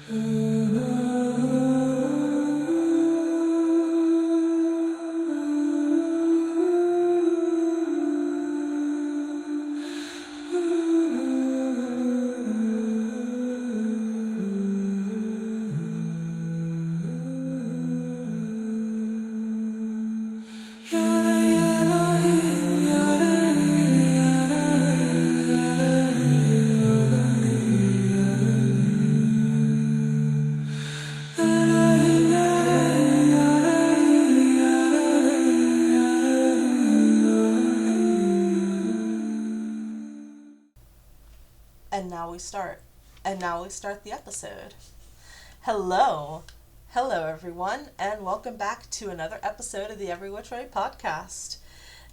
And now we start the episode. Hello. Hello, everyone, and welcome back to another episode of the Every Which Way podcast.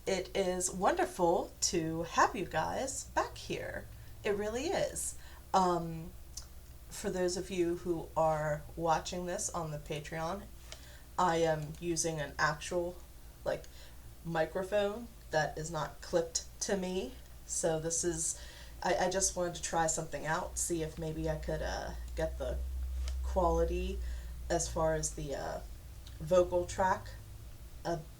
It is wonderful to have you guys back here. It really is. For those of you who are watching this on the Patreon, I am using an actual, microphone that is not clipped to me. So this is... I just wanted to try something out, see if maybe I could get the quality as far as the vocal track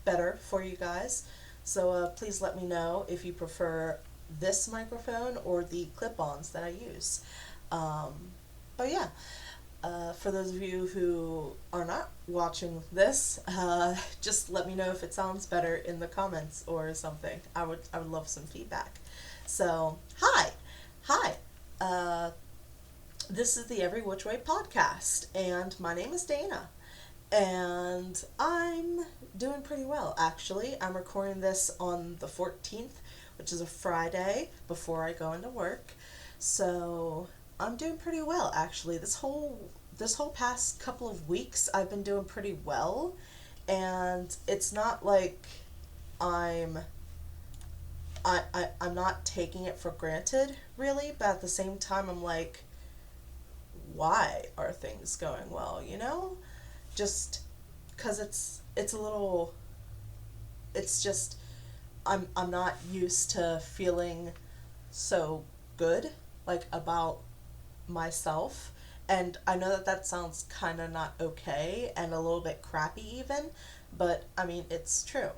better for you guys. So please let me know if you prefer this microphone or the clip-ons that I use. But yeah, for those of you who are not watching this, just let me know if it sounds better in the comments or something. I would love some feedback. So, hi. This is the Every Which Way podcast, and my name is Dana, and I'm doing pretty well, actually. I'm recording this on the 14th, which is a Friday, before I go into work, so I'm doing pretty well, actually. This whole past couple of weeks, I've been doing pretty well, and it's not like I'm not taking it for granted, really, but at the same time, I'm like, why are things going well, you know? Just because it's a little, it's just, I'm not used to feeling so good, about myself, and I know that sounds kind of not okay, and a little bit crappy even, but, I mean, it's true,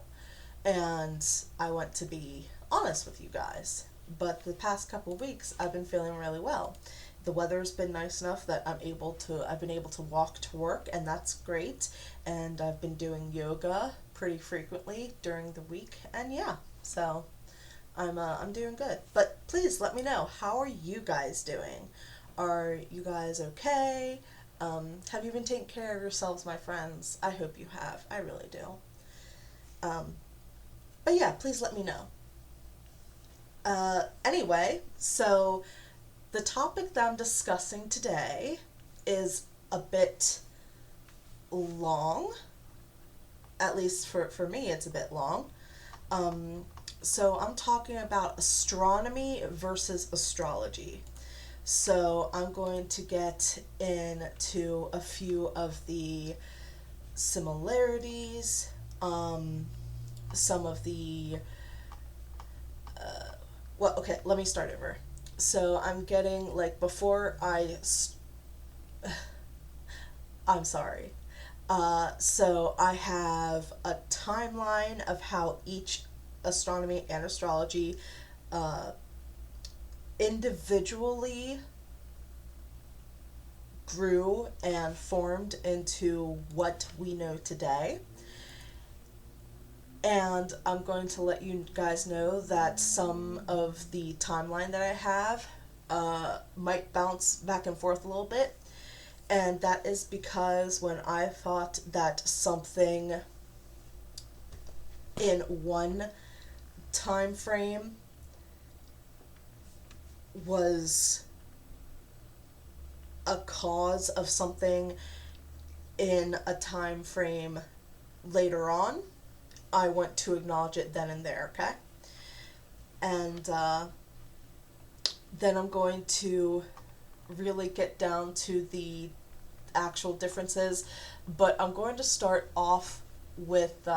and I want to be honest with you guys. But the past couple of weeks I've been feeling really well. The weather's been nice enough that I've been able to walk to work, and that's great. And I've been doing yoga pretty frequently during the week, and yeah, so I'm doing good. But please let me know, how are you guys doing? Are you guys okay? Have you been taking care of yourselves, my friends? I hope you have. I really do. But yeah, please let me know. Anyway, so the topic that I'm discussing today is a bit long. At least for me, it's a bit long. So I'm talking about astronomy versus astrology. So I'm going to get into a few of the similarities, some of the okay, let me start over. So I'm getting, I'm sorry. So I have a timeline of how each astronomy and astrology individually grew and formed into what we know today. And I'm going to let you guys know that some of the timeline that I have might bounce back and forth a little bit. And that is because when I thought that something in one time frame was a cause of something in a time frame later on, I want to acknowledge it then and there, okay? And then I'm going to really get down to the actual differences, but I'm going to start off with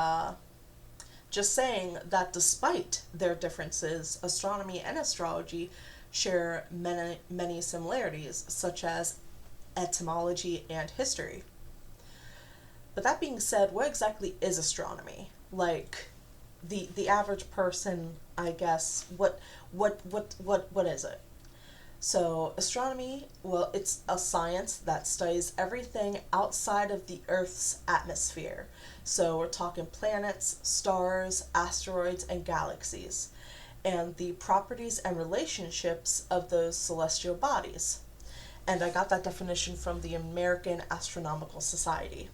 just saying that despite their differences, astronomy and astrology share many similarities, such as etymology, and history. But that being said, what exactly is astronomy? Like, the average person, I guess, what is it? So, astronomy, well, it's a science that studies everything outside of the Earth's atmosphere. So, we're talking planets, stars, asteroids, and galaxies, and the properties and relationships of those celestial bodies. And I got that definition from the American Astronomical Society.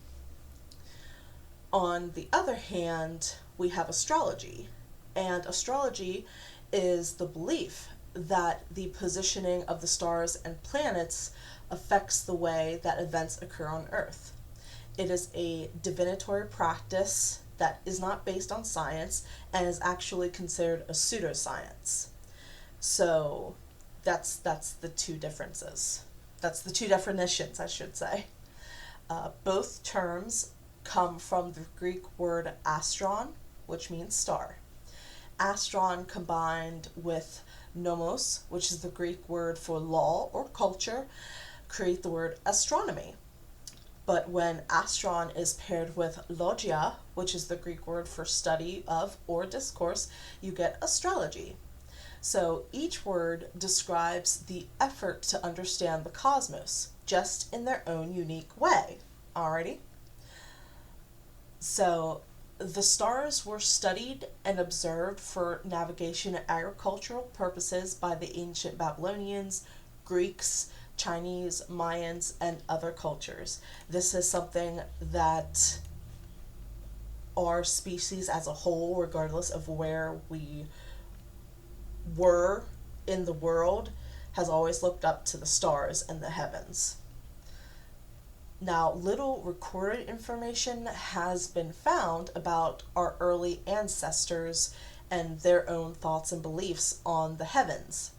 On the other hand, we have astrology, and astrology is the belief that the positioning of the stars and planets affects the way that events occur on Earth. It is a divinatory practice that is not based on science and is actually considered a pseudoscience. So that's the two differences. That's the two definitions, I should say. Both terms come from the Greek word astron, which means star. Astron combined with nomos, which is the Greek word for law or culture, create the word astronomy. But when astron is paired with logia, which is the Greek word for study of or discourse, you get astrology. So each word describes the effort to understand the cosmos, just in their own unique way. Alrighty? So the stars were studied and observed for navigation and agricultural purposes by the ancient Babylonians, Greeks, Chinese, Mayans, and other cultures. This is something that our species as a whole, regardless of where we were in the world, has always looked up to the stars and the heavens. Now, little recorded information has been found about our early ancestors and their own thoughts and beliefs on the heavens.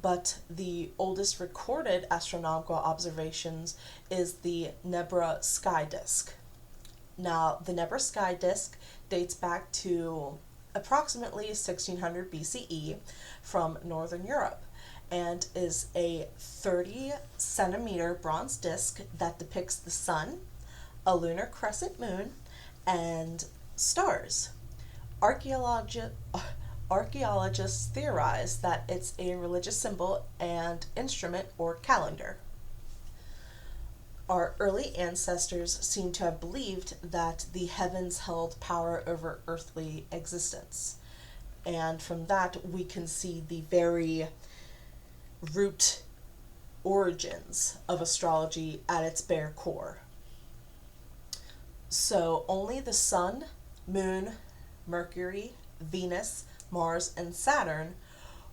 But the oldest recorded astronomical observations is the Nebra sky disk. Now, the Nebra sky disk dates back to approximately 1600 BCE from Northern Europe and is a 30 centimeter bronze disc that depicts the sun, a lunar crescent moon, and stars. Archaeologists theorize that it's a religious symbol and instrument or calendar. Our early ancestors seem to have believed that the heavens held power over earthly existence. And from that, we can see the very root origins of astrology at its bare core. So only the sun, moon, Mercury, Venus, Mars, and Saturn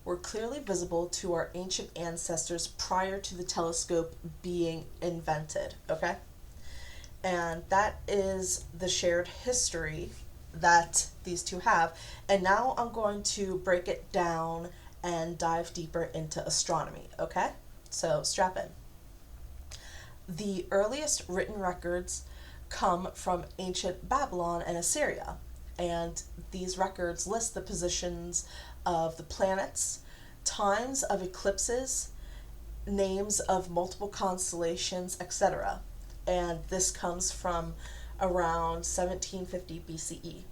were clearly visible to our ancient ancestors prior to the telescope being invented, okay? And that is the shared history that these two have. And now I'm going to break it down and dive deeper into astronomy, okay? So strap in. The earliest written records come from ancient Babylon and Assyria, and these records list the positions of the planets, times of eclipses, names of multiple constellations, etc. And this comes from around 1750 BCE.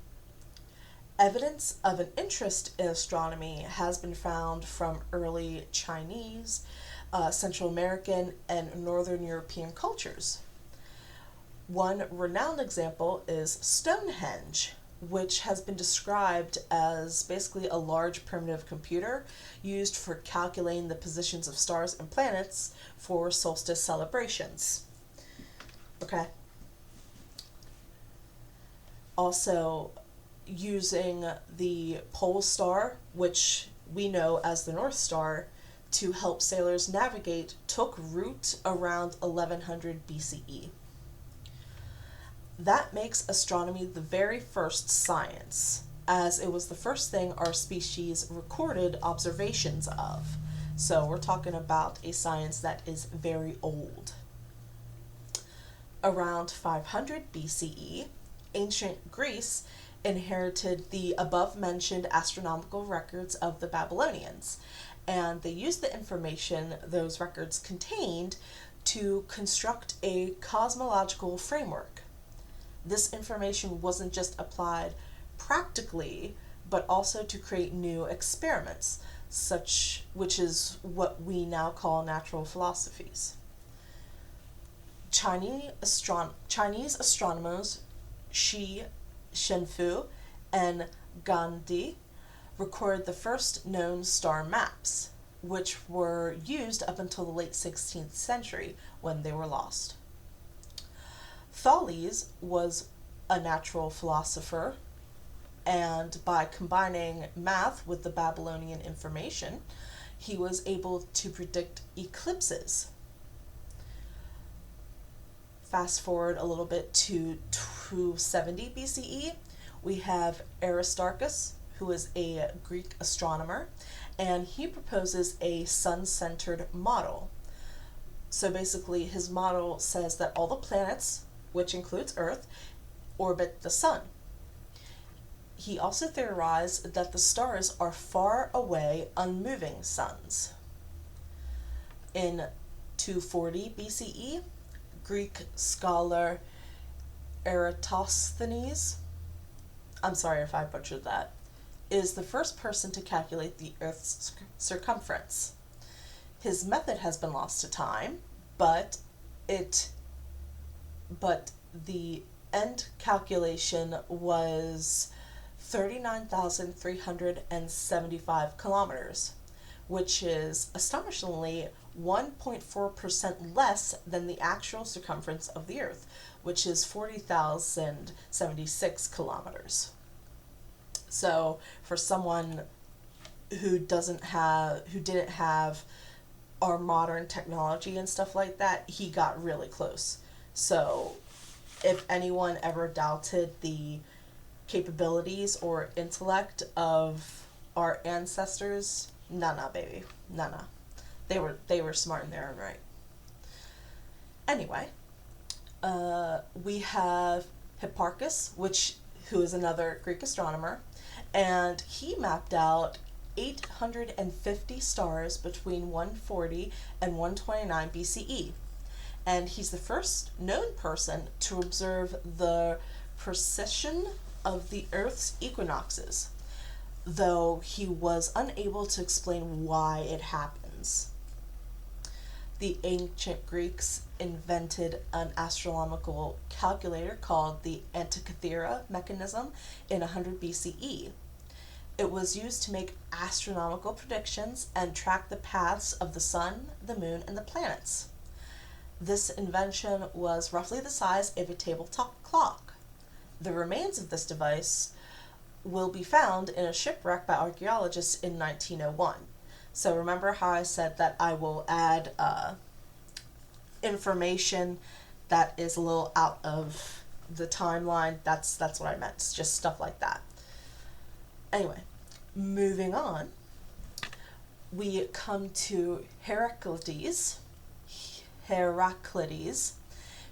Evidence of an interest in astronomy has been found from early Chinese, Central American, and Northern European cultures. One renowned example is Stonehenge, which has been described as basically a large primitive computer used for calculating the positions of stars and planets for solstice celebrations. Okay. Also, using the pole star, which we know as the North Star, to help sailors navigate took root around 1100 BCE. That makes astronomy the very first science, as it was the first thing our species recorded observations of. So we're talking about a science that is very old. Around 500 BCE, ancient Greece inherited the above-mentioned astronomical records of the Babylonians, and they used the information those records contained to construct a cosmological framework. This information wasn't just applied practically, but also to create new experiments, which is what we now call natural philosophies. Chinese astronomers Shi Shenfu and Gandhi recorded the first known star maps, which were used up until the late 16th century when they were lost. Thales was a natural philosopher, and by combining math with the Babylonian information, he was able to predict eclipses. Fast forward a little bit to 270 BCE, we have Aristarchus, who is a Greek astronomer, and he proposes a sun-centered model. So basically, his model says that all the planets, which includes Earth, orbit the sun. He also theorized that the stars are far away, unmoving suns. In 240 BCE, Greek scholar Eratosthenes, I'm sorry if I butchered that, is the first person to calculate the Earth's circumference. His method has been lost to time, but the end calculation was 39,375 kilometers, which is astonishingly 1.4% less than the actual circumference of the Earth, which is 40,076 kilometers. So for someone who didn't have our modern technology and stuff like that, he got really close. So if anyone ever doubted the capabilities or intellect of our ancestors, nah, baby, nah. They were smart in their own right. Anyway, we have Hipparchus, who is another Greek astronomer, and he mapped out 850 stars between 140 and 129 BCE. And he's the first known person to observe the precession of the Earth's equinoxes, though he was unable to explain why it happens. The ancient Greeks invented an astronomical calculator called the Antikythera mechanism in 100 BCE. It was used to make astronomical predictions and track the paths of the sun, the moon, and the planets. This invention was roughly the size of a tabletop clock. The remains of this device will be found in a shipwreck by archaeologists in 1901. So remember how I said that I will add information that is a little out of the timeline? That's what I meant. It's just stuff like that. Anyway, moving on, we come to Heraclides,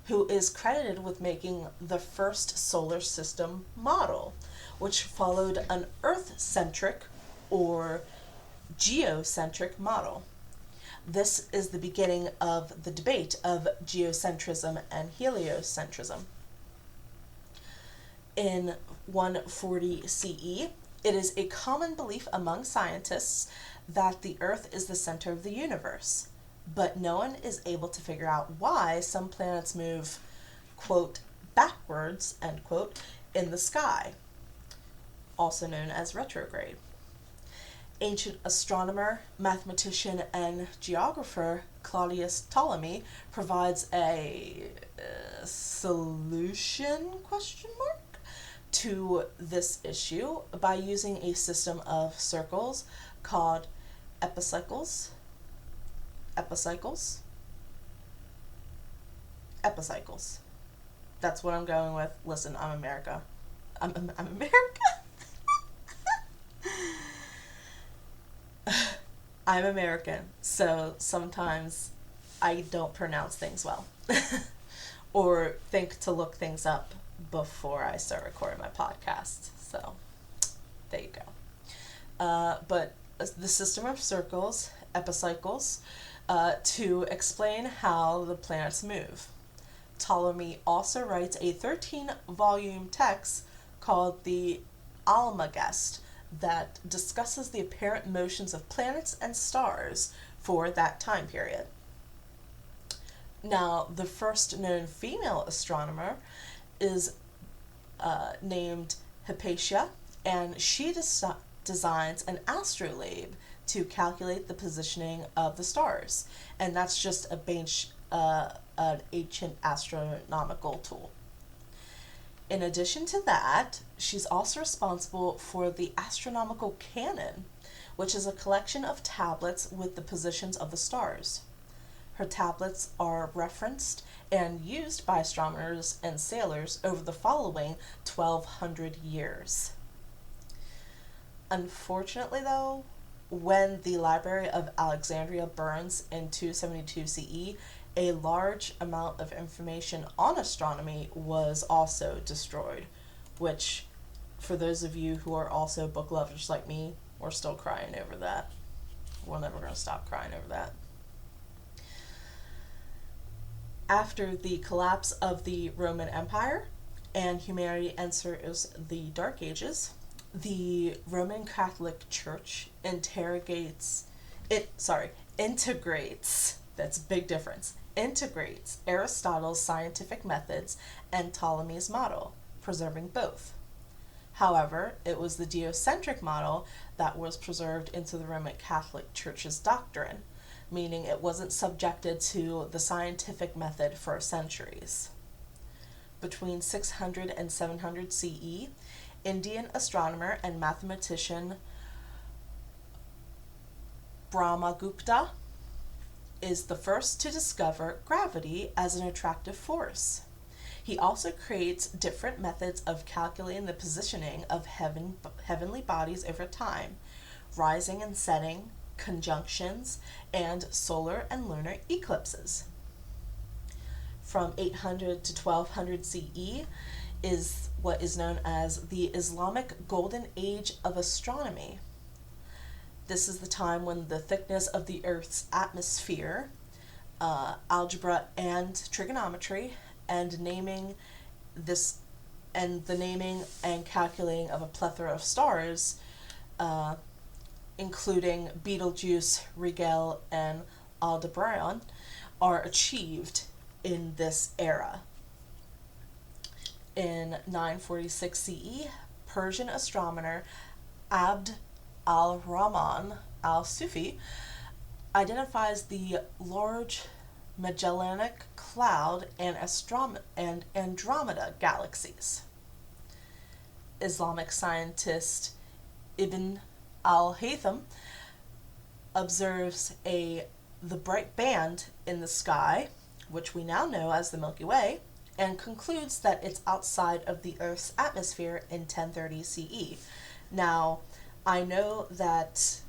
who is credited with making the first solar system model, which followed an Earth-centric or geocentric model. This is the beginning of the debate of geocentrism and heliocentrism. In 140 CE, it is a common belief among scientists that the Earth is the center of the universe, but no one is able to figure out why some planets move, quote, backwards, end quote, in the sky, also known as retrograde. Ancient astronomer, mathematician, and geographer Claudius Ptolemy provides a solution, to this issue by using a system of circles called epicycles. That's what I'm going with. Listen, I'm America. I'm America. I'm American, so sometimes I don't pronounce things well or think to look things up before I start recording my podcast. So there you go. But the system of circles, epicycles, to explain how the planets move. Ptolemy also writes a 13-volume text called the Almagest that discusses the apparent motions of planets and stars for that time period. Now, the first known female astronomer is named Hypatia, and she designs an astrolabe to calculate the positioning of the stars, and that's just an ancient astronomical tool. In addition to that, she's also responsible for the astronomical canon, which is a collection of tablets with the positions of the stars. Her tablets are referenced and used by astronomers and sailors over the following 1,200 years. Unfortunately, though, when the Library of Alexandria burns in 272 CE, a large amount of information on astronomy was also destroyed, which, for those of you who are also book lovers like me, we're still crying over that. We're never going to stop crying over that. After the collapse of the Roman Empire and humanity enters the Dark Ages, the Roman Catholic Church integrates, that's a big difference, integrates Aristotle's scientific methods and Ptolemy's model, preserving both. However, it was the geocentric model that was preserved into the Roman Catholic Church's doctrine, meaning it wasn't subjected to the scientific method for centuries. Between 600 and 700 CE, Indian astronomer and mathematician Brahmagupta is the first to discover gravity as an attractive force. He also creates different methods of calculating the positioning of heavenly bodies over time, rising and setting, conjunctions, and solar and lunar eclipses. From 800 to 1200 CE is what is known as the Islamic Golden Age of Astronomy. This is the time when the thickness of the Earth's atmosphere, algebra and trigonometry, and the naming and calculating of a plethora of stars, including Betelgeuse, Rigel, and Aldebaran, are achieved in this era. In 946 CE, Persian astronomer Abd al-Rahman al-Sufi identifies the Large Magellanic Cloud and Andromeda galaxies. Islamic scientist Ibn al-Haytham observes the bright band in the sky, which we now know as the Milky Way, and concludes that it's outside of the Earth's atmosphere in 1030 CE. Now, I know that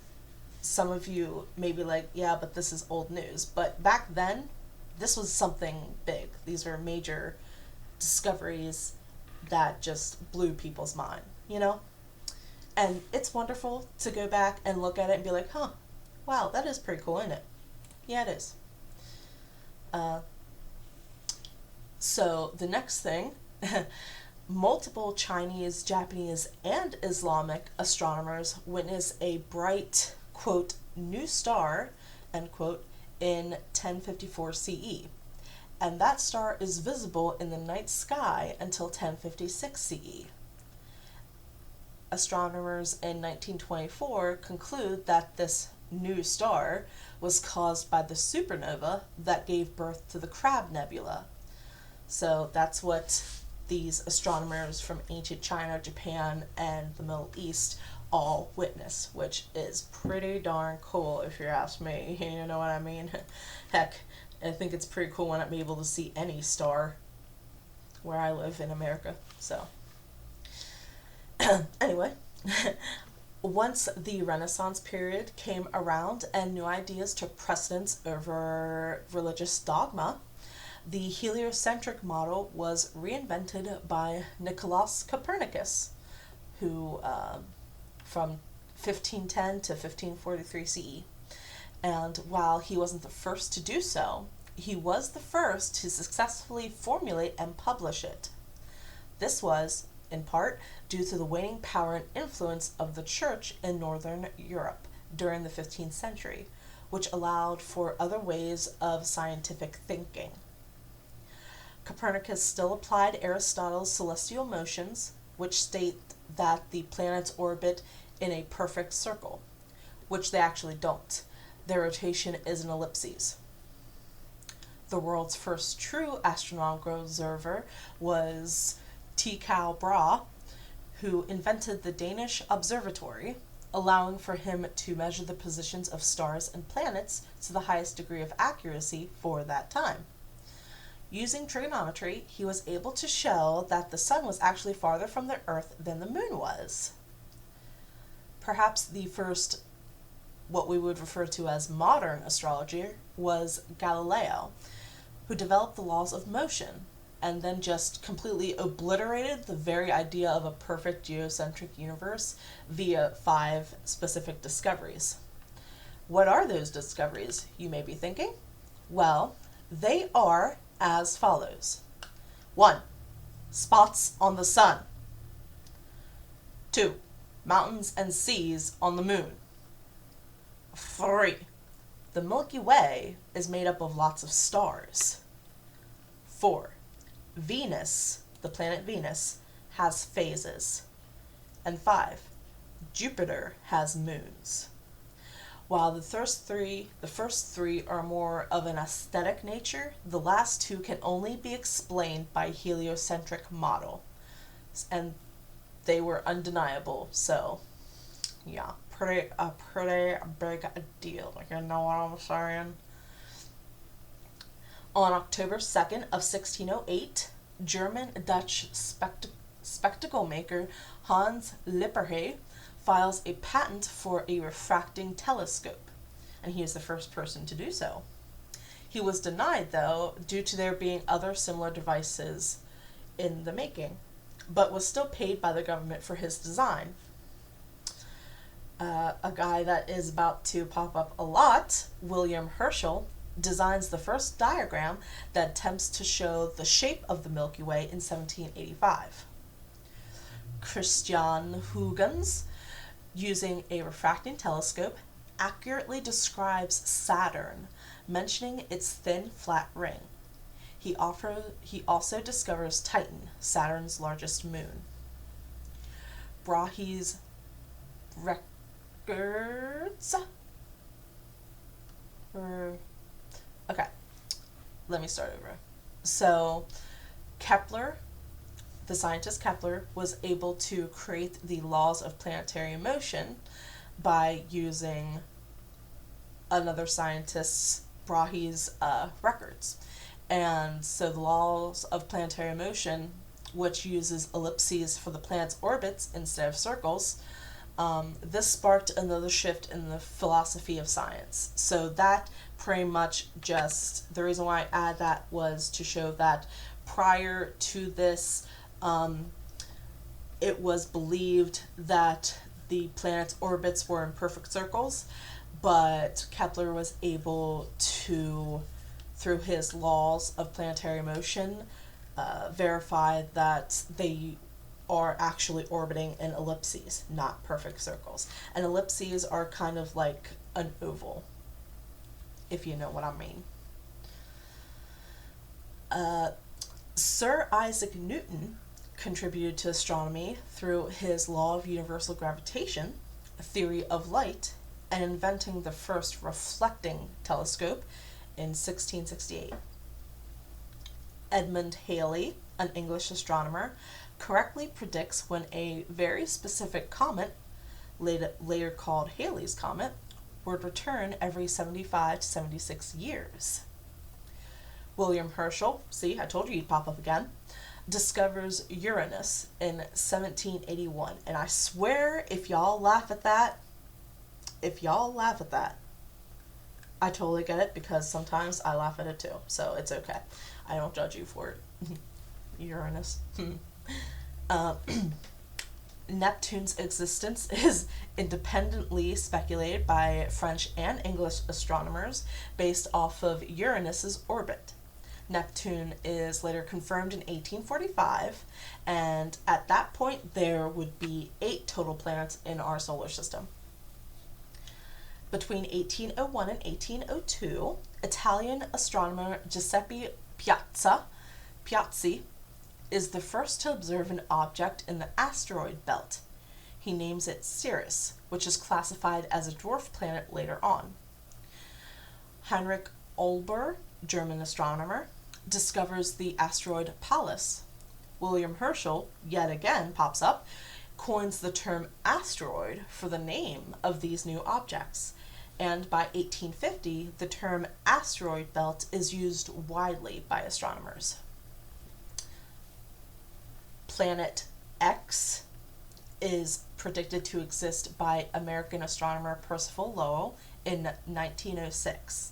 some of you may be like, yeah, but this is old news. But back then, this was something big. These were major discoveries that just blew people's mind, you know? And it's wonderful to go back and look at it and be like, huh, wow, that is pretty cool, isn't it? Yeah, it is. So the next thing, multiple Chinese, Japanese, and Islamic astronomers witness a bright, quote, new star, end quote, in 1054 CE. And that star is visible in the night sky until 1056 CE. Astronomers in 1924 conclude that this new star was caused by the supernova that gave birth to the Crab Nebula. So that's what these astronomers from ancient China, Japan, and the Middle East all witness, which is pretty darn cool if you ask me. You know what I mean? Heck, I think it's pretty cool when I'm able to see any star where I live in America. So, anyway, once the Renaissance period came around and new ideas took precedence over religious dogma, the heliocentric model was reinvented by Nicolaus Copernicus, who from 1510 to 1543 CE. And while he wasn't the first to do so, he was the first to successfully formulate and publish it. This was, in part, due to the waning power and influence of the Church in Northern Europe during the 15th century, which allowed for other ways of scientific thinking. Copernicus still applied Aristotle's celestial motions, which state that the planets orbit in a perfect circle, which they actually don't. Their rotation is an ellipses. The world's first true astronomical observer was Tycho Brahe, who invented the Danish observatory, allowing for him to measure the positions of stars and planets to the highest degree of accuracy for that time. Using trigonometry, he was able to show that the sun was actually farther from the Earth than the moon was. Perhaps the first, what we would refer to as modern astrologer, was Galileo, who developed the laws of motion and then just completely obliterated the very idea of a perfect geocentric universe via 5 specific discoveries. What are those discoveries, you may be thinking? Well, they are as follows. 1. Spots on the sun. 2. Mountains and seas on the moon. 3. The Milky Way is made up of lots of stars. 4. Venus, the planet Venus, has phases. And 5. Jupiter has moons. While the first three are more of an aesthetic nature, the last 2 can only be explained by a heliocentric model. And they were undeniable, so yeah, pretty big deal, you know what I'm saying? On October 2nd of 1608, German-Dutch spectacle maker Hans Lippershey files a patent for a refracting telescope, and he is the first person to do so. He was denied, though, due to there being other similar devices in the making, but was still paid by the government for his design. A guy that is about to pop up a lot, William Herschel, designs the first diagram that attempts to show the shape of the Milky Way in 1785. Christian Huygens, using a refracting telescope, accurately describes Saturn, mentioning its thin, flat ring. He also discovers Titan, Saturn's largest moon. Brahe's records... Okay, let me start over. So, Kepler, the scientist Kepler, was able to create the laws of planetary motion by using another scientist, Brahe's records. And so the laws of planetary motion, which uses ellipses for the planet's orbits instead of circles, this sparked another shift in the philosophy of science. So that pretty much just, the reason why I add that was to show that prior to this, it was believed that the planet's orbits were in perfect circles, but Kepler was able to, through his laws of planetary motion, verify that they are actually orbiting in ellipses, not perfect circles. And ellipses are kind of like an oval, if you know what I mean. Sir Isaac Newton contributed to astronomy through his law of universal gravitation, a theory of light, and inventing the first reflecting telescope in 1668. Edmund Halley, an English astronomer, correctly predicts when a very specific comet, later called Halley's Comet, would return every 75 to 76 years. William Herschel, see, I told you he'd pop up again, discovers Uranus in 1781. And I swear, if y'all laugh at that, I totally get it, because sometimes I laugh at it too. So it's okay. I don't judge you for it. Uranus. Neptune's existence is independently speculated by French and English astronomers based off of Uranus's orbit. Neptune is later confirmed in 1845, and at that point there would be 8 total planets in our solar system. Between 1801 and 1802, Italian astronomer Giuseppe Piazzi is the first to observe an object in the asteroid belt. He names it Sirius, which is classified as a dwarf planet later on. Heinrich Olber, German astronomer, discovers the asteroid Pallas. William Herschel, yet again, pops up, coins the term asteroid for the name of these new objects, and by 1850, the term asteroid belt is used widely by astronomers. Planet X is predicted to exist by American astronomer Percival Lowell in 1906.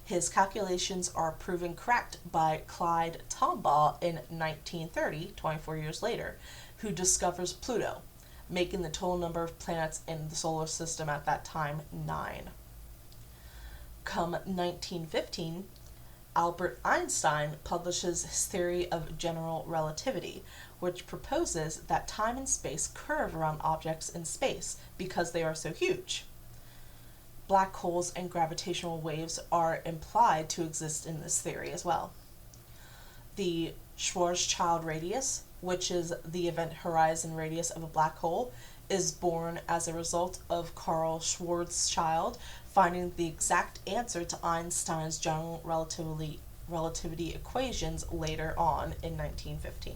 His calculations are proven correct by Clyde Tombaugh in 1930, 24 years later, who discovers Pluto, making the total number of planets in the solar system at that time 9. Come 1915, Albert Einstein publishes his theory of general relativity, which proposes that time and space curve around objects in space because they are so huge. Black holes and gravitational waves are implied to exist in this theory as well. The Schwarzschild radius, which is the event horizon radius of a black hole, is born as a result of Carl Schwarzschild finding the exact answer to Einstein's general relativity equations later on in 1915.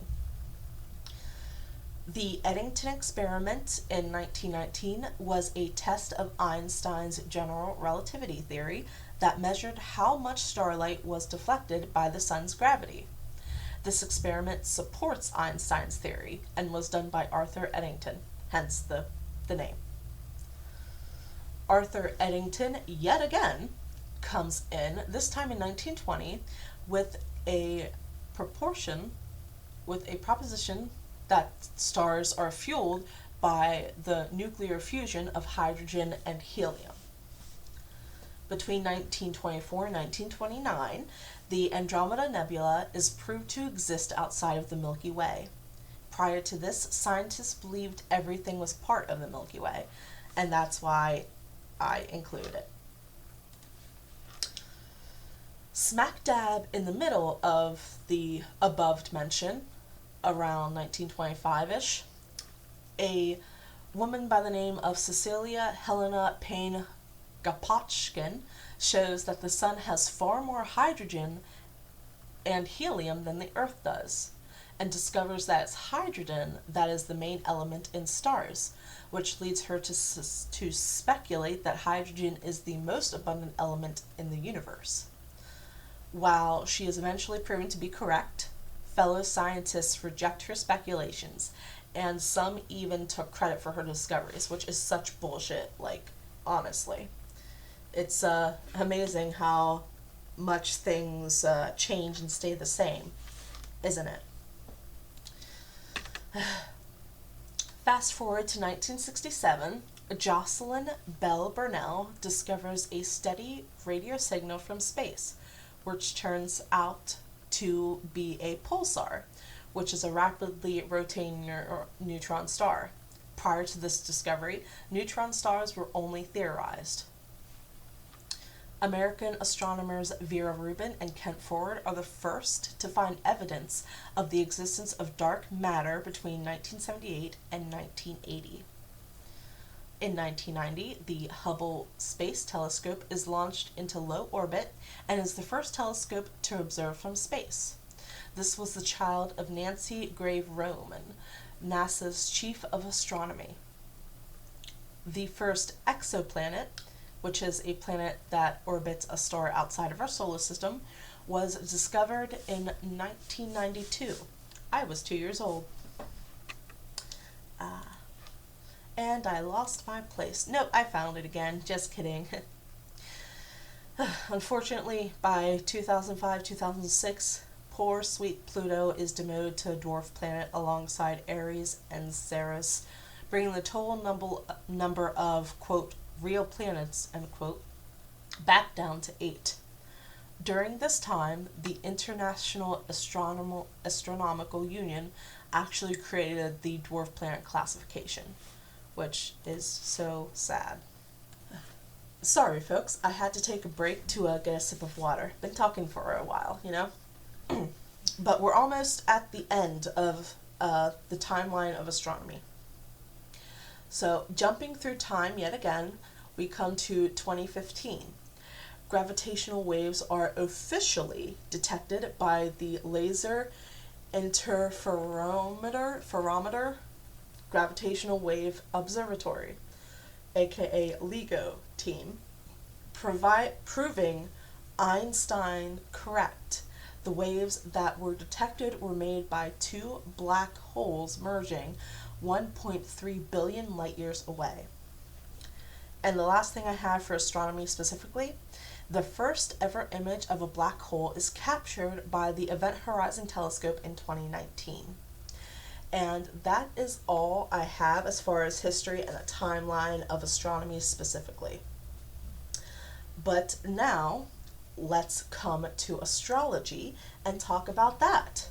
The Eddington experiment in 1919 was a test of Einstein's general relativity theory that measured how much starlight was deflected by the sun's gravity. This experiment supports Einstein's theory and was done by Arthur Eddington, hence the name. Arthur Eddington, yet again, comes in, this time in 1920, with a proposition that stars are fueled by the nuclear fusion of hydrogen and helium. Between 1924 and 1929, the Andromeda Nebula is proved to exist outside of the Milky Way. Prior to this, scientists believed everything was part of the Milky Way, and that's why I included it. Smack dab in the middle of the above mention, around 1925-ish, a woman by the name of Cecilia Helena Payne-Gaposchkin shows that the sun has far more hydrogen and helium than the Earth does, and discovers that it's hydrogen that is the main element in stars, which leads her to speculate that hydrogen is the most abundant element in the universe. While she is eventually proven to be correct, fellow scientists reject her speculations, and some even took credit for her discoveries, which is such bullshit, like, honestly. It's amazing how much things change and stay the same, isn't it? Fast forward to 1967, Jocelyn Bell Burnell discovers a steady radio signal from space, which turns out to be a pulsar, which is a rapidly rotating neutron star. Prior to this discovery, neutron stars were only theorized. American astronomers Vera Rubin and Kent Ford are the first to find evidence of the existence of dark matter between 1978 and 1980. In 1990, the Hubble Space Telescope is launched into low orbit and is the first telescope to observe from space. This was the child of Nancy Grave Roman, NASA's chief of astronomy. The first exoplanet, which is a planet that orbits a star outside of our solar system, was discovered in 1992. I was 2 years old. And I lost my place. Nope, I found it again. Just kidding. Unfortunately, by 2005-2006, poor sweet Pluto is demoted to a dwarf planet alongside Ares and Ceres, bringing the total number of, quote, real planets, end quote, back down to 8. During this time, the International Astronomical Union actually created the dwarf planet classification, which is so sad. Sorry, folks, I had to take a break to get a sip of water. Been talking for a while, you know? But we're almost at the end of the timeline of astronomy. So, jumping through time yet again, we come to 2015. Gravitational waves are officially detected by the Laser Interferometer Gravitational Wave Observatory, aka LIGO team, proving Einstein correct. The waves that were detected were made by two black holes merging 1.3 billion light years away. And the last thing I have for astronomy specifically, the first ever image of a black hole is captured by the Event Horizon Telescope in 2019. And that is all I have as far as history and a timeline of astronomy specifically. But now, let's come to astrology and talk about that.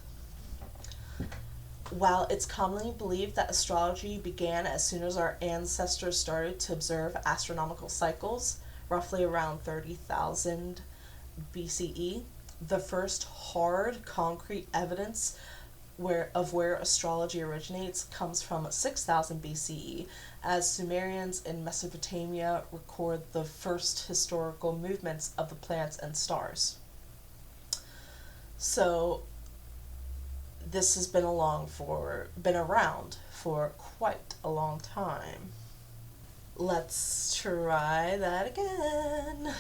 While it's commonly believed that astrology began as soon as our ancestors started to observe astronomical cycles, roughly around 30,000 BCE, the first hard, concrete evidence of where astrology originates comes from 6000 BCE, as Sumerians in Mesopotamia record the first historical movements of the planets and stars. So this has been around for quite a long time. Let's try that again.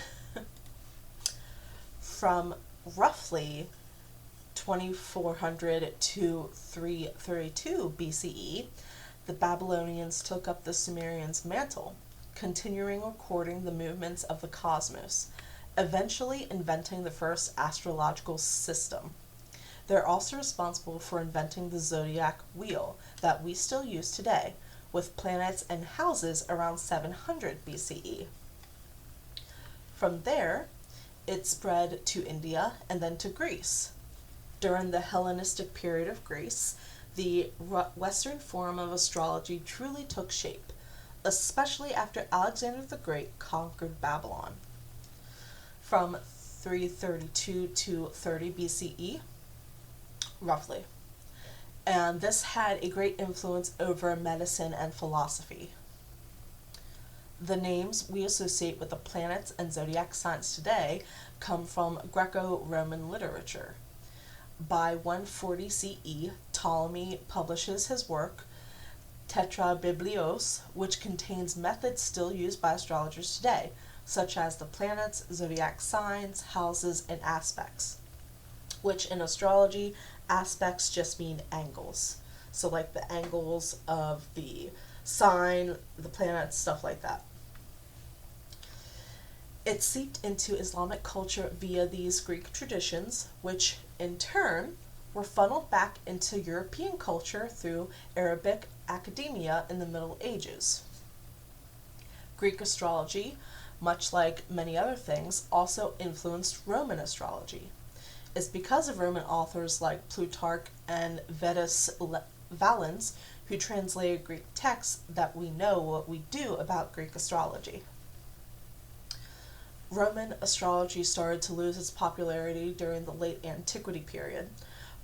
From roughly 2400 to 332 BCE, the Babylonians took up the Sumerians' mantle, continuing recording the movements of the cosmos, eventually inventing the first astrological system. They're also responsible for inventing the zodiac wheel that we still use today, with planets and houses around 700 BCE. From there, it spread to India and then to Greece. During the Hellenistic period of Greece, the Western form of astrology truly took shape, especially after Alexander the Great conquered Babylon. From 332 to 30 BCE, roughly. And this had a great influence over medicine and philosophy. The names we associate with the planets and zodiac signs today come from Greco-Roman literature. By 140 CE, Ptolemy publishes his work, Tetrabiblios, which contains methods still used by astrologers today, such as the planets, zodiac signs, houses, and aspects, which in astrology, aspects just mean angles. So like the angles of the sign, the planets, stuff like that. It seeped into Islamic culture via these Greek traditions, which in turn were funneled back into European culture through Arabic academia in the Middle Ages. Greek astrology, much like many other things, also influenced Roman astrology. It's because of Roman authors like Plutarch and Vetus Valens, who translated Greek texts, that we know what we do about Greek astrology. Roman astrology started to lose its popularity during the late antiquity period,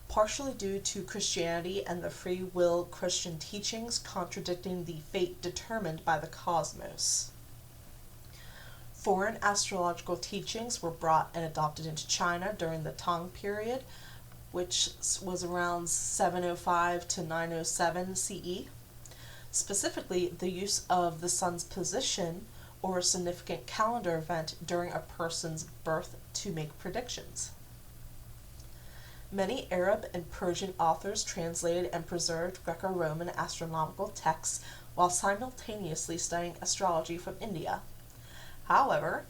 partially due to Christianity and the free will Christian teachings contradicting the fate determined by the cosmos. Foreign astrological teachings were brought and adopted into China during the Tang period, which was around 705 to 907 CE. Specifically, the use of the sun's position or a significant calendar event during a person's birth to make predictions. Many Arab and Persian authors translated and preserved Greco-Roman astronomical texts while simultaneously studying astrology from India. However,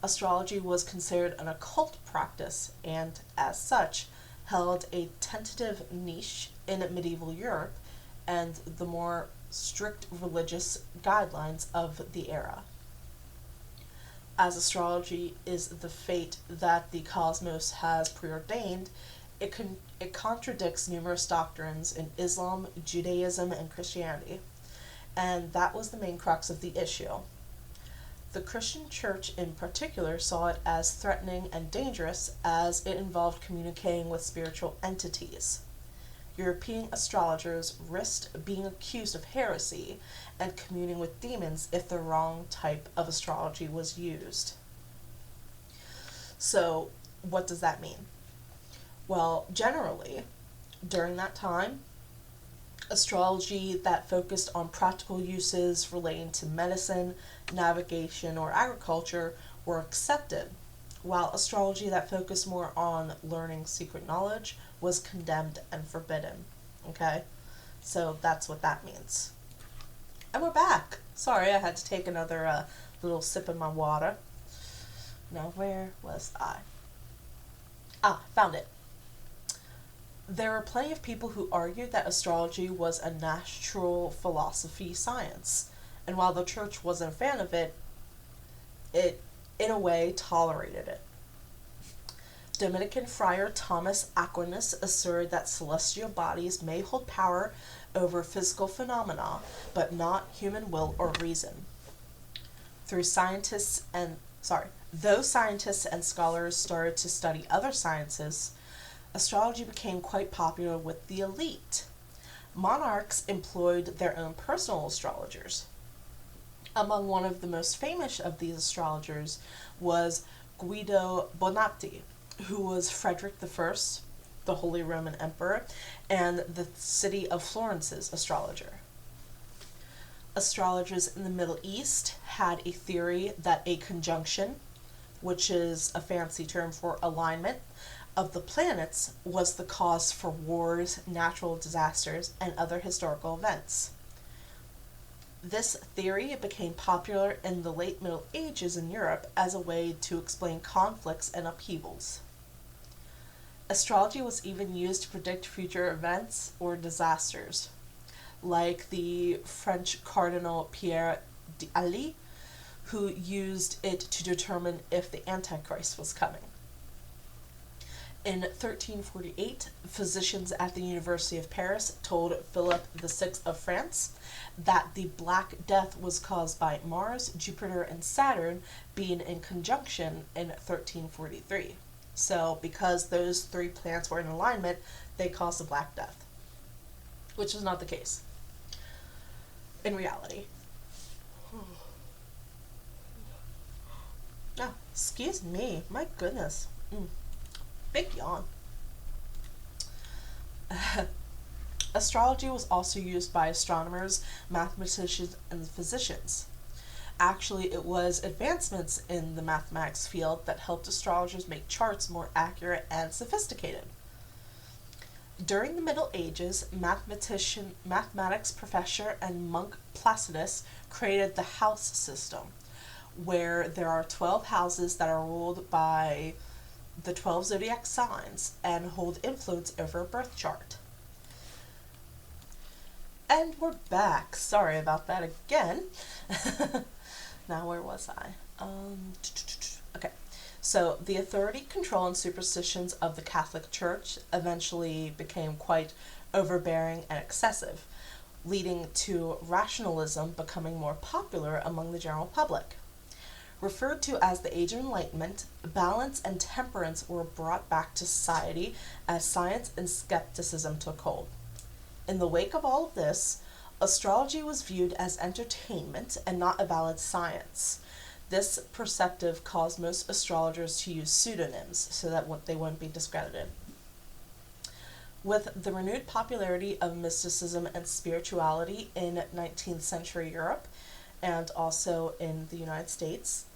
astrology was considered an occult practice and, as such, held a tentative niche in medieval Europe and the more strict religious guidelines of the era. As astrology is the fate that the cosmos has preordained, it contradicts numerous doctrines in Islam, Judaism, and Christianity, and that was the main crux of the issue. The Christian church in particular saw it as threatening and dangerous as it involved communicating with spiritual entities. European astrologers risked being accused of heresy and communing with demons if the wrong type of astrology was used. So, what does that mean? Well, generally, during that time, astrology that focused on practical uses relating to medicine, navigation, or agriculture were accepted, while astrology that focused more on learning secret knowledge was condemned and forbidden. Okay? So that's what that means. And we're back. Sorry, I had to take another little sip of my water. Now, where was I? Found it. There were plenty of people who argued that astrology was a natural philosophy science, and while the church wasn't a fan of it, it, in a way, tolerated it. Dominican friar Thomas Aquinas asserted that celestial bodies may hold power over physical phenomena, but not human will or reason. Though scientists and scholars started to study other sciences, astrology became quite popular with the elite. Monarchs employed their own personal astrologers. Among one of the most famous of these astrologers was Guido Bonatti, who was Frederick I, the Holy Roman Emperor, and the city of Florence's astrologer. Astrologers in the Middle East had a theory that a conjunction, which is a fancy term for alignment, of the planets was the cause for wars, natural disasters, and other historical events. This theory became popular in the late Middle Ages in Europe as a way to explain conflicts and upheavals. Astrology was even used to predict future events or disasters, like the French Cardinal Pierre d'Ailly, who used it to determine if the Antichrist was coming. In 1348, physicians at the University of Paris told Philip VI of France that the Black Death was caused by Mars, Jupiter, and Saturn being in conjunction in 1343. So, because those three planets were in alignment, they caused the Black Death, which is not the case in reality. Oh, excuse me. My goodness. Big yawn. Astrology was also used by astronomers, mathematicians, and physicians. Actually, it was advancements in the mathematics field that helped astrologers make charts more accurate and sophisticated. During the Middle Ages, mathematics professor and monk Placidus created the house system, where there are 12 houses that are ruled by the 12 zodiac signs and hold influence over a birth chart. And we're back. Sorry about that again. Now, where was I? Okay. So, the authority, control, and superstitions of the Catholic Church eventually became quite overbearing and excessive, leading to rationalism becoming more popular among the general public. Referred to as the Age of Enlightenment, balance and temperance were brought back to society as science and skepticism took hold. In the wake of all of this, astrology was viewed as entertainment and not a valid science. This perspective caused most astrologers to use pseudonyms so that they wouldn't be discredited. With the renewed popularity of mysticism and spirituality in 19th century Europe, and also in the United States,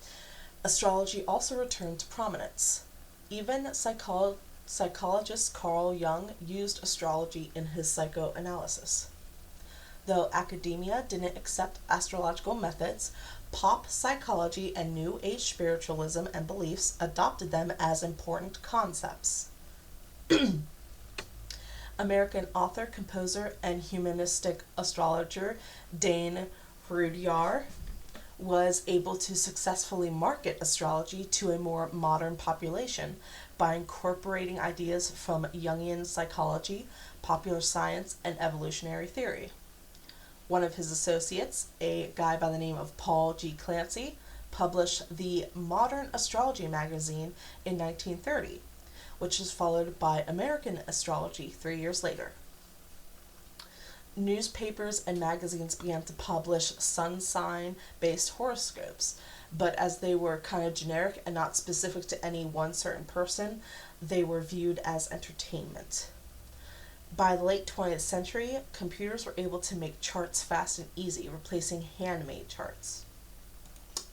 astrology also returned to prominence. Even psychologist Carl Jung used astrology in his psychoanalysis. Though academia didn't accept astrological methods, pop psychology and New Age spiritualism and beliefs adopted them as important concepts. American author, composer, and humanistic astrologer Dane Rudyard was able to successfully market astrology to a more modern population by incorporating ideas from Jungian psychology, popular science, and evolutionary theory. One of his associates, a guy by the name of Paul G. Clancy, published the Modern Astrology magazine in 1930, which was followed by American Astrology 3 years later. Newspapers and magazines began to publish sun sign based horoscopes, but as they were kind of generic and not specific to any one certain person, they were viewed as entertainment. By the late 20th century, computers were able to make charts fast and easy, replacing handmade charts.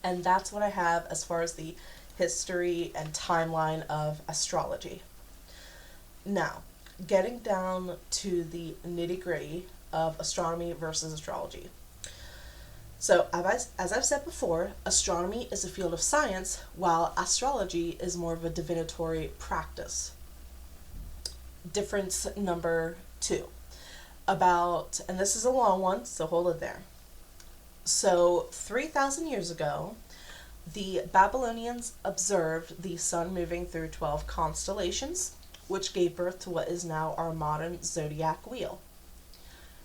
And that's what I have as far as the history and timeline of astrology. Now, getting down to the nitty-gritty of astronomy versus astrology. So, as I've said before, astronomy is a field of science, while astrology is more of a divinatory practice. Difference number 2. And this is a long one, so hold it there. So, 3,000 years ago, the Babylonians observed the sun moving through 12 constellations, which gave birth to what is now our modern zodiac wheel.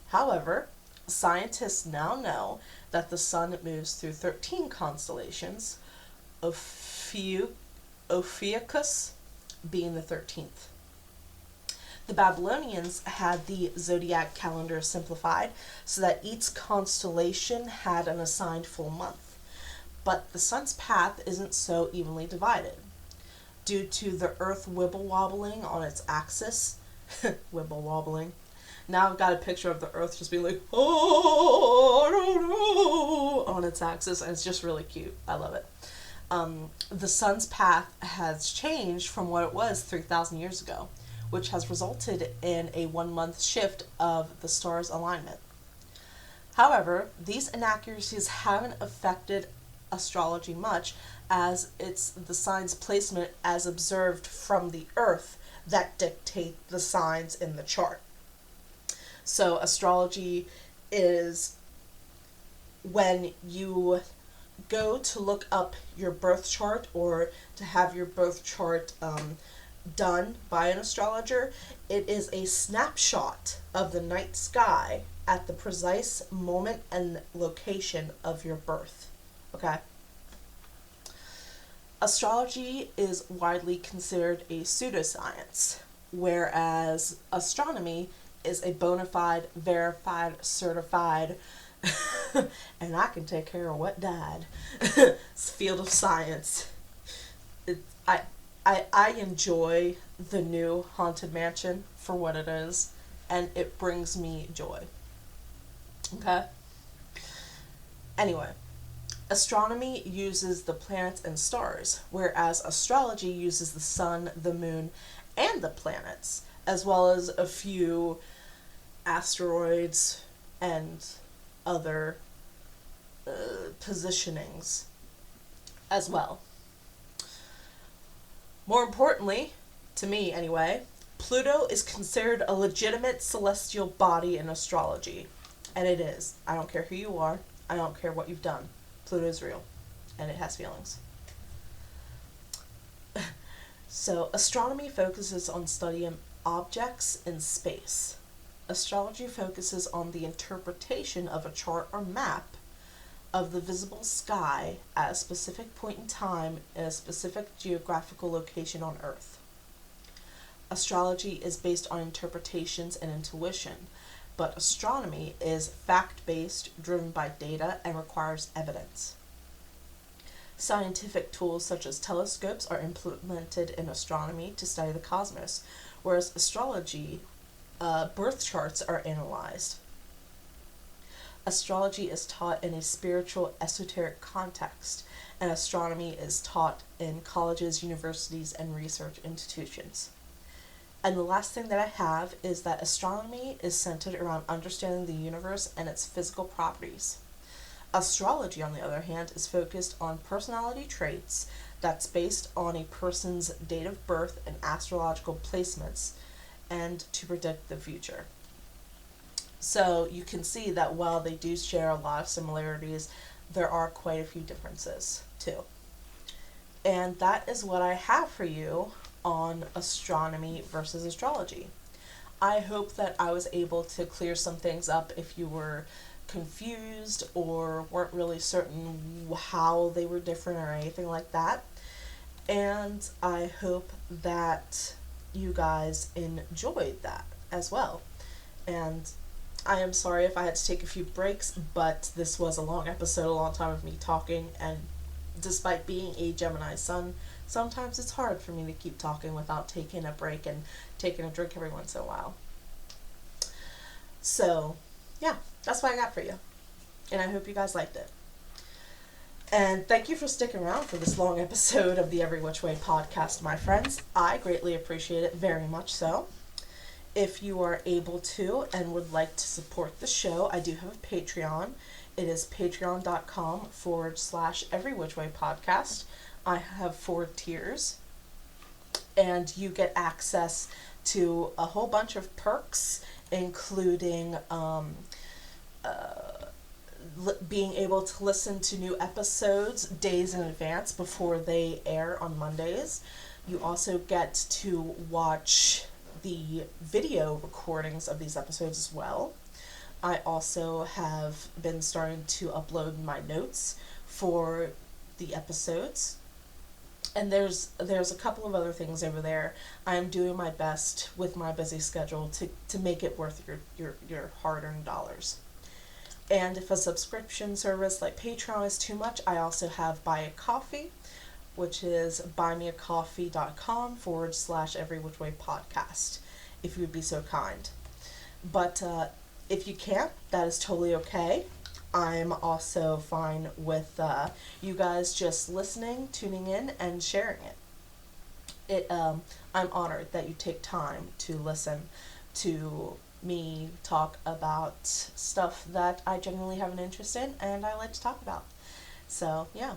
However, scientists now know that the sun moves through 13 constellations, Ophiuchus being the 13th. The Babylonians had the zodiac calendar simplified so that each constellation had an assigned full month, but the sun's path isn't so evenly divided. Due to the Earth wibble-wobbling on its axis, wibble-wobbling. Now I've got a picture of the Earth just being like, oh, I don't know, on its axis, and it's just really cute. I love it. The sun's path has changed from what it was 3,000 years ago, which has resulted in a 1-month shift of the stars' alignment. However, these inaccuracies haven't affected astrology much, as it's the signs' placement as observed from the Earth that dictate the signs in the chart. So astrology is when you go to look up your birth chart or to have your birth chart done by an astrologer, it is a snapshot of the night sky at the precise moment and location of your birth. Okay? Astrology is widely considered a pseudoscience, whereas astronomy is a bona fide, verified, certified, and I can take care of what died, field of science. I enjoy the new Haunted Mansion for what it is, and it brings me joy. Okay? Anyway, astronomy uses the planets and stars, whereas astrology uses the sun, the moon, and the planets, as well as a few asteroids and other positionings as well. More importantly, to me anyway, Pluto is considered a legitimate celestial body in astrology. And it is. I don't care who you are. I don't care what you've done. Pluto is real. And it has feelings. So, astronomy focuses on studying objects in space. Astrology focuses on the interpretation of a chart or map of the visible sky at a specific point in time in a specific geographical location on Earth. Astrology is based on interpretations and intuition, but astronomy is fact-based, driven by data, and requires evidence. Scientific tools such as telescopes are implemented in astronomy to study the cosmos, whereas astrology, birth charts are analyzed. Astrology is taught in a spiritual, esoteric context, and astronomy is taught in colleges, universities, and research institutions. And the last thing that I have is that astronomy is centered around understanding the universe and its physical properties. Astrology, on the other hand, is focused on personality traits that's based on a person's date of birth and astrological placements, and to predict the future. So you can see that while they do share a lot of similarities, there are quite a few differences too. And that is what I have for you on astronomy versus astrology. I hope that I was able to clear some things up if you were confused or weren't really certain how they were different or anything like that. And I hope that you guys enjoyed that as well. And I am sorry if I had to take a few breaks, but this was a long episode, a long time of me talking, and despite being a Gemini sun, sometimes it's hard for me to keep talking without taking a break and taking a drink every once in a while. So, yeah, that's what I got for you. And I hope you guys liked it. And thank you for sticking around for this long episode of the Every Which Way podcast, my friends. I greatly appreciate it, very much so. If you are able to and would like to support the show, I do have a Patreon. It is patreon.com/Every Which Way podcast. I have 4 tiers, and you get access to a whole bunch of perks, including being able to listen to new episodes days in advance before they air on Mondays. You also get to watch the video recordings of these episodes as well. I also have been starting to upload my notes for the episodes. And there's a couple of other things over there. I'm doing my best with my busy schedule to make it worth your hard-earned dollars. And if a subscription service like Patreon is too much, I also have Buy a Coffee, which is buymeacoffee.com/Every Which Way podcast, if you would be so kind. But if you can't, that is totally okay. I'm also fine with you guys just listening, tuning in, and sharing it. I'm honored that you take time to listen to me talk about stuff that I genuinely have an interest in and I like to talk about. So, yeah.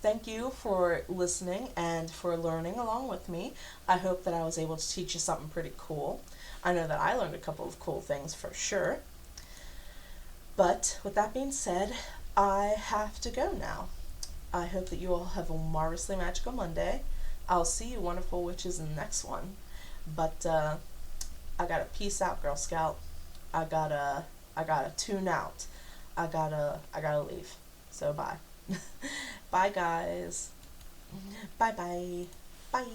Thank you for listening and for learning along with me. I hope that I was able to teach you something pretty cool. I know that I learned a couple of cool things for sure. But with that being said, I have to go now. I hope that you all have a marvelously magical Monday. I'll see you wonderful witches in the next one. But I gotta peace out, Girl Scout. I gotta tune out. I gotta leave. So bye. Bye guys. Bye bye. Bye.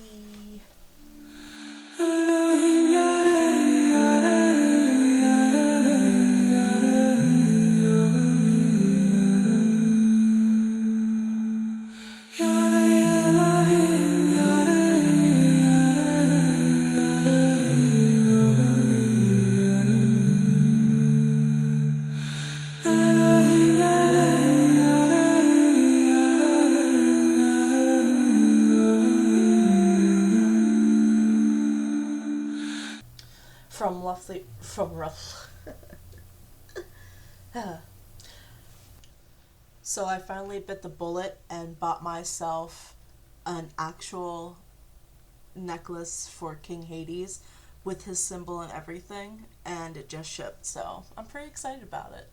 So I finally bit the bullet and bought myself an actual necklace for King Hades with his symbol and everything, and it just shipped, so I'm pretty excited about it.